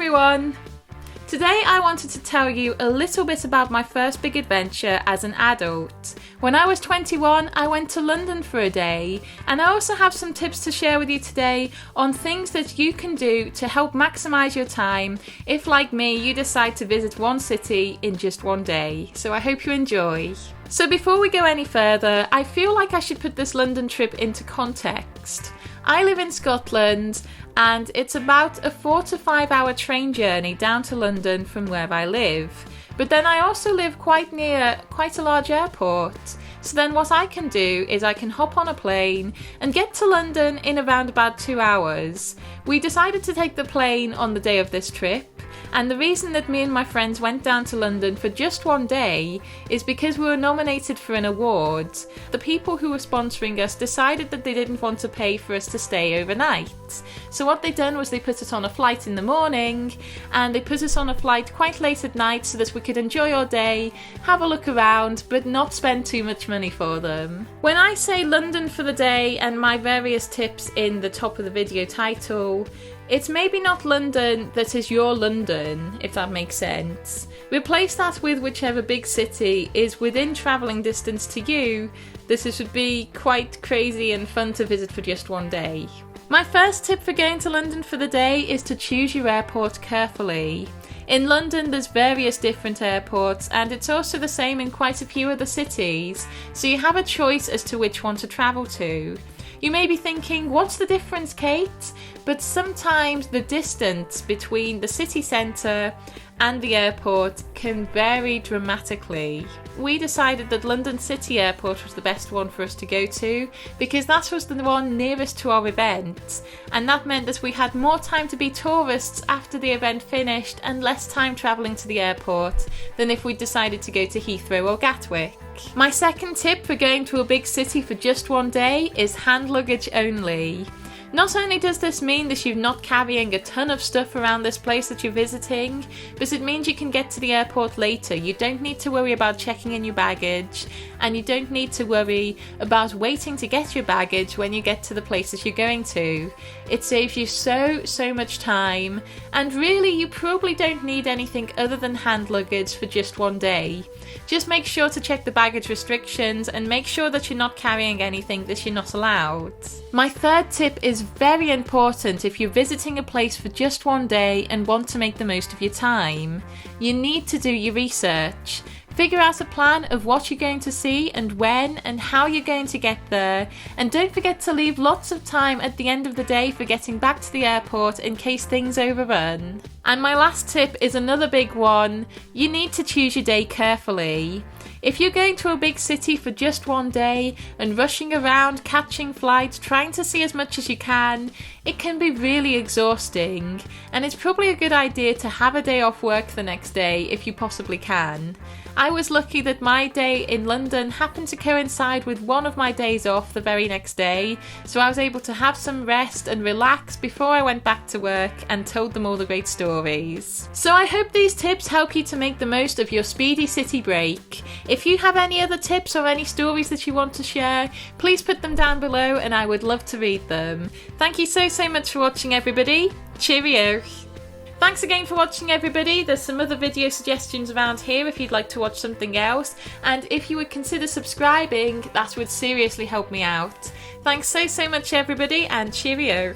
everyone! Today I wanted to tell you a little bit about my first big adventure as an adult. When I was 21, I went to London for a day, and I also have some tips to share with you today on things that you can do to help maximise your time if, like me, you decide to visit one city in just one day. So I hope you enjoy. So before we go any further, I feel like I should put this London trip into context. I live in Scotland, and it's about a 4 to 5 hour train journey down to London from where I live. But then I also live quite near quite a large airport. So then what I can do is I can hop on a plane and get to London in around about 2 hours. We decided to take the plane on the day of this trip. And the reason that me and my friends went down to London for just one day is because we were nominated for an award. The people who were sponsoring us decided that they didn't want to pay for us to stay overnight. So what they done was they put us on a flight in the morning, and they put us on a flight quite late at night so that we could enjoy our day, have a look around, but not spend too much money for them. When I say London for the day and my various tips in the top of the video title, it's maybe not London that is your London, if that makes sense. Replace that with whichever big city is within travelling distance to you. This would be quite crazy and fun to visit for just one day. My first tip for going to London for the day is to choose your airport carefully. In London there's various different airports, and it's also the same in quite a few other cities, so you have a choice as to which one to travel to. You may be thinking, what's the difference, Kate? But sometimes the distance between the city centre and the airport can vary dramatically. We decided that London City Airport was the best one for us to go to because that was the one nearest to our event, and that meant that we had more time to be tourists after the event finished and less time travelling to the airport than if we decided to go to Heathrow or Gatwick. My second tip for going to a big city for just one day is hand luggage only. Not only does this mean that you're not carrying a ton of stuff around this place that you're visiting, but it means you can get to the airport later. You don't need to worry about checking in your baggage, and you don't need to worry about waiting to get your baggage when you get to the place that you're going to. It saves you so much time, and really you probably don't need anything other than hand luggage for just one day. Just make sure to check the baggage restrictions and make sure that you're not carrying anything that you're not allowed. My third tip is very important if you're visiting a place for just one day and want to make the most of your time. You need to do your research. Figure out a plan of what you're going to see and when and how you're going to get there, and don't forget to leave lots of time at the end of the day for getting back to the airport in case things overrun. And my last tip is another big one. You need to choose your day carefully. If you're going to a big city for just one day and rushing around, catching flights, trying to see as much as you can, it can be really exhausting, and it's probably a good idea to have a day off work the next day if you possibly can. I was lucky that my day in London happened to coincide with one of my days off the very next day, so I was able to have some rest and relax before I went back to work and told them all the great stories. So I hope these tips help you to make the most of your speedy city break. If you have any other tips or any stories that you want to share, please put them down below and I would love to read them. Thank you so much for watching, everybody. Cheerio! Thanks again for watching, everybody. There's some other video suggestions around here if you'd like to watch something else, and if you would consider subscribing, that would seriously help me out. Thanks so much, everybody, and cheerio!